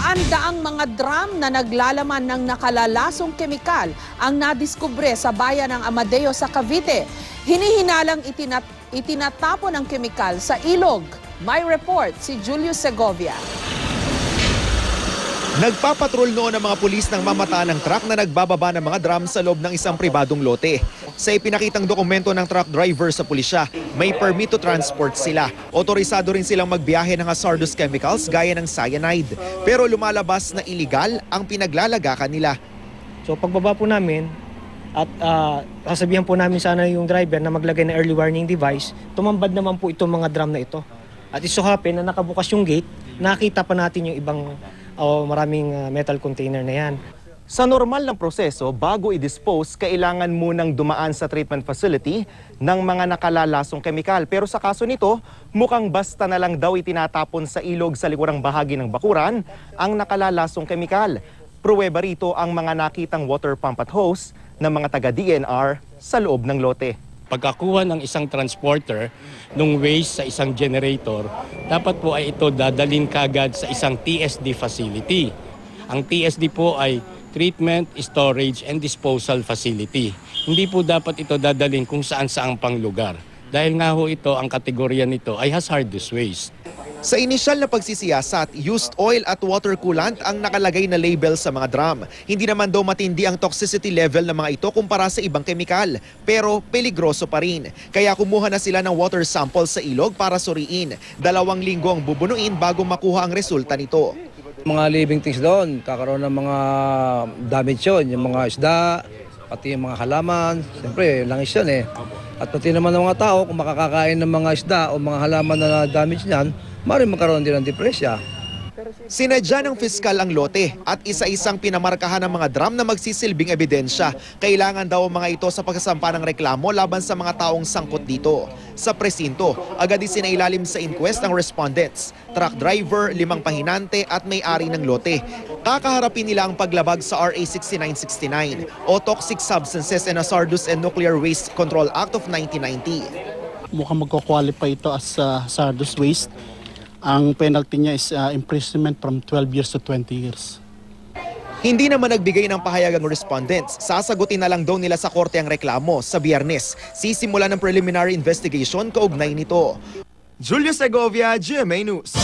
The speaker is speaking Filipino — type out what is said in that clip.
Daan-daang mga drum na naglalaman ng nakalalasong kemikal ang nadiskubre sa bayan ng Amadeo sa Cavite. Hinihinalang itinatapon ang kemikal sa ilog. May report si Julius Segovia. Nagpapatrol noon ang mga pulis nang mamataan ng truck na nagbababa ng mga drum sa loob ng isang pribadong lote. Sa ipinakitang dokumento ng truck driver sa pulisya, may permit to transport sila. Otorisado rin silang magbiyahe ng hazardous chemicals gaya ng cyanide. Pero lumalabas na iligal ang pinaglalagakan nila. So pagbaba po namin at sasabihan po namin sana yung driver na maglagay ng early warning device, tumambad naman po itong mga drum na ito. At isuhapin na nakabukas yung gate, nakita pa natin yung ibang maraming metal container na yan. Sa normal ng proseso, bago i-dispose, kailangan munang dumaan sa treatment facility ng mga nakalalasong kemikal. Pero sa kaso nito, mukhang basta na lang daw itinatapon sa ilog sa likurang bahagi ng bakuran ang nakalalasong kemikal. Pruweba rito ang mga nakitang water pump at hose ng mga taga-DNR sa loob ng lote. Pagkakuha ng isang transporter ng waste sa isang generator, dapat po ay ito dadalhin kagad sa isang TSD facility. Ang TSD po ay Treatment, Storage and Disposal Facility. Hindi po dapat ito dadalhin kung saan-saang pang lugar. Dahil nga ho ito, ang kategorya nito ay hazardous waste. Sa inisyal na pagsisiyasat, used oil at water coolant ang nakalagay na label sa mga drum. Hindi naman daw matindi ang toxicity level ng mga ito kumpara sa ibang kemikal, pero peligroso pa rin. Kaya kumuha na sila ng water sample sa ilog para suriin. 2 linggo ang bubunuin bago makuha ang resulta nito. Mga living things doon, kakaroon ng mga damage yun, yung mga isda, pati yung mga halaman, siyempre langis yan eh. At pati naman ng mga tao, kung makakakain ng mga isda o mga halaman na damage niyan, maaaring magkaroon din ng depresya. Sinadya ng piskal ang lote at isa-isang pinamarkahan ng mga drum na magsisilbing ebidensya. Kailangan daw ang mga ito sa pagsasampa ng reklamo laban sa mga taong sangkot dito. Sa presinto, agad isinailalim sa inquest ang respondents, truck driver, 5 pahinante at may-ari ng lote. Kakaharapin nila ang paglabag sa RA 6969 o Toxic Substances and Hazardous and Nuclear Waste Control Act of 1990. Mukhang magko-qualify ito as hazardous waste. Ang penalty niya is imprisonment from 12 years to 20 years. Hindi naman nagbigay ng pahayag ang respondents. Sasagutin na lang daw nila sa korte ang reklamo sa Biyernes. Sisimula ng preliminary investigation kaugnay nito. Julius Segovia, GMA News.